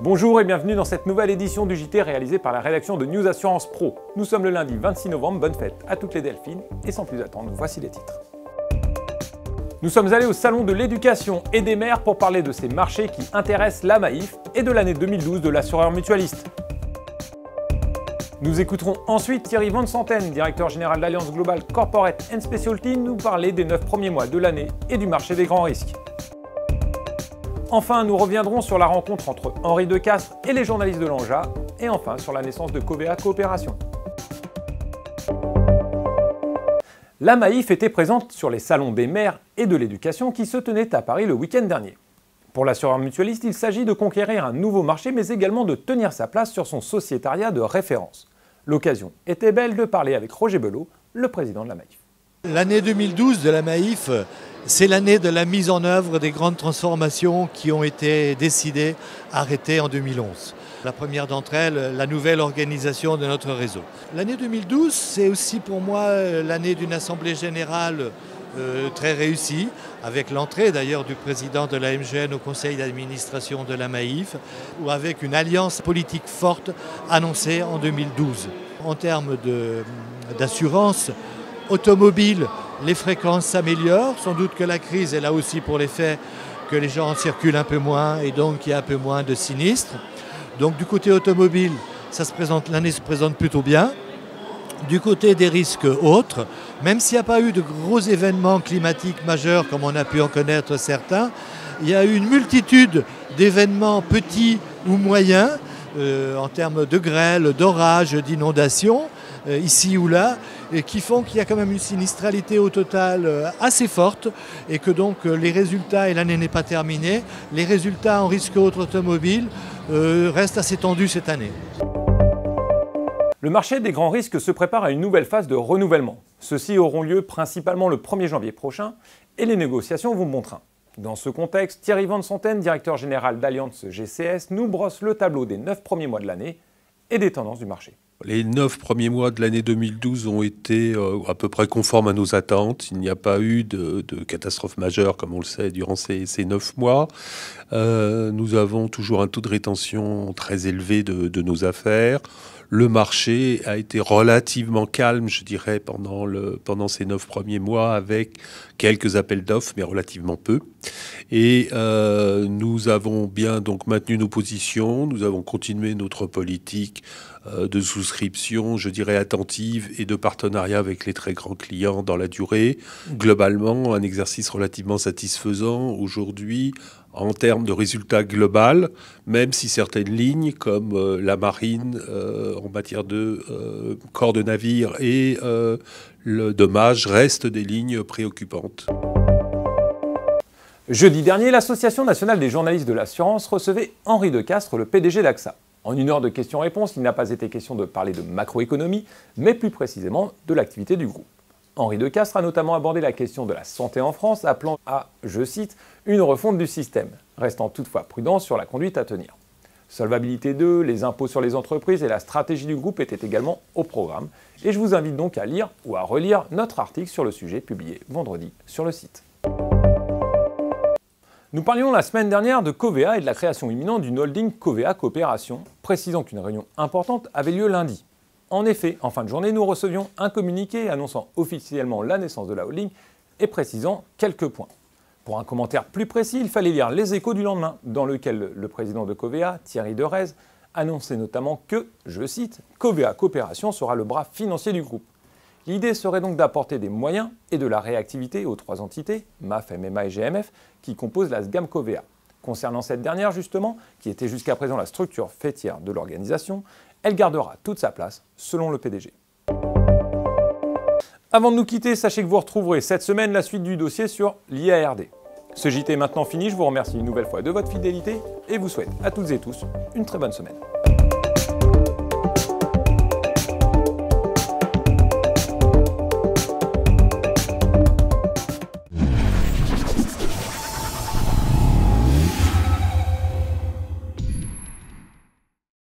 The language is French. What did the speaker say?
Bonjour et bienvenue dans cette nouvelle édition du JT réalisée par la rédaction de News Assurance Pro. Nous sommes le lundi 26 novembre, bonne fête à toutes les Delphines et sans plus attendre, voici les titres. Nous sommes allés au salon de l'éducation et des maires pour parler de ces marchés qui intéressent la Maïf et de l'année 2012 de l'assureur mutualiste. Nous écouterons ensuite Thierry Van Santen, directeur général d'Alliance Global Corporate and Specialty, nous parler des 9 premiers mois de l'année et du marché des grands risques. Enfin, nous reviendrons sur la rencontre entre Henri Decastre et les journalistes de l'ANJA, et enfin sur la naissance de Covea Coopération. La Maïf était présente sur les salons des maires et de l'éducation qui se tenaient à Paris le week-end dernier. Pour l'assureur mutualiste, il s'agit de conquérir un nouveau marché, mais également de tenir sa place sur son sociétariat de référence. L'occasion était belle de parler avec Roger Belot, le président de la Maïf. L'année 2012 de la Maïf, c'est l'année de la mise en œuvre des grandes transformations qui ont été décidées, arrêtées en 2011. La première d'entre elles, la nouvelle organisation de notre réseau. L'année 2012, c'est aussi pour moi l'année d'une assemblée générale très réussie, avec l'entrée d'ailleurs du président de la MGN au conseil d'administration de la Maïf, ou avec une alliance politique forte annoncée en 2012. En termes d'assurance automobile, les fréquences s'améliorent. Sans doute que la crise est là aussi pour l'effet que les gens circulent un peu moins et donc il y a un peu moins de sinistres. Donc du côté automobile, l'année se présente plutôt bien. Du côté des risques autres, même s'il n'y a pas eu de gros événements climatiques majeurs comme on a pu en connaître certains, il y a eu une multitude d'événements petits ou moyens en termes de grêle, d'orage, d'inondations, ici ou là, et qui font qu'il y a quand même une sinistralité au total assez forte et que donc les résultats, et l'année n'est pas terminée, les résultats en risque autre automobile restent assez tendus cette année. Le marché des grands risques se prépare à une nouvelle phase de renouvellement. Ceux-ci auront lieu principalement le 1er janvier prochain et les négociations vont bon train. Dans ce contexte, Thierry Van Santen, directeur général d'Alliance GCS, nous brosse le tableau des 9 premiers mois de l'année et des tendances du marché. Les 9 premiers mois de l'année 2012 ont été à peu près conformes à nos attentes. Il n'y a pas eu de catastrophe majeure, comme on le sait, durant ces 9 mois. Nous avons toujours un taux de rétention très élevé de nos affaires. Le marché a été relativement calme, je dirais, pendant ces 9 premiers mois, avec quelques appels d'offres, mais relativement peu. Et nous avons bien donc maintenu nos positions, nous avons continué notre politique de souscription, je dirais attentive, et de partenariat avec les très grands clients dans la durée. Globalement, un exercice relativement satisfaisant aujourd'hui en termes de résultats global, même si certaines lignes comme la marine en matière de corps de navire et le dommage restent des lignes préoccupantes. Jeudi dernier, l'Association nationale des journalistes de l'assurance recevait Henri Decastre, le PDG d'AXA. En une heure de questions-réponses, il n'a pas été question de parler de macroéconomie, mais plus précisément de l'activité du groupe. Henri Decastre a notamment abordé la question de la santé en France, appelant à, je cite, une refonte du système, restant toutefois prudent sur la conduite à tenir. Solvabilité 2, les impôts sur les entreprises et la stratégie du groupe étaient également au programme, et je vous invite donc à lire ou à relire notre article sur le sujet publié vendredi sur le site. Nous parlions la semaine dernière de Covea et de la création imminente d'une holding Covea Coopération, précisant qu'une réunion importante avait lieu lundi. En effet, en fin de journée, nous recevions un communiqué annonçant officiellement la naissance de la holding et précisant quelques points. Pour un commentaire plus précis, il fallait lire Les Échos du lendemain, dans lequel le président de Covea, Thierry Derez, annonçait notamment que, je cite, « Covea Coopération sera le bras financier du groupe ». L'idée serait donc d'apporter des moyens et de la réactivité aux 3 entités, MAF, MMA et GMF, qui composent la SGAM Covea. Concernant cette dernière, justement, qui était jusqu'à présent la structure faîtière de l'organisation, elle gardera toute sa place, selon le PDG. Avant de nous quitter, sachez que vous retrouverez cette semaine la suite du dossier sur l'IARD. Ce JT est maintenant fini, je vous remercie une nouvelle fois de votre fidélité et vous souhaite à toutes et tous une très bonne semaine.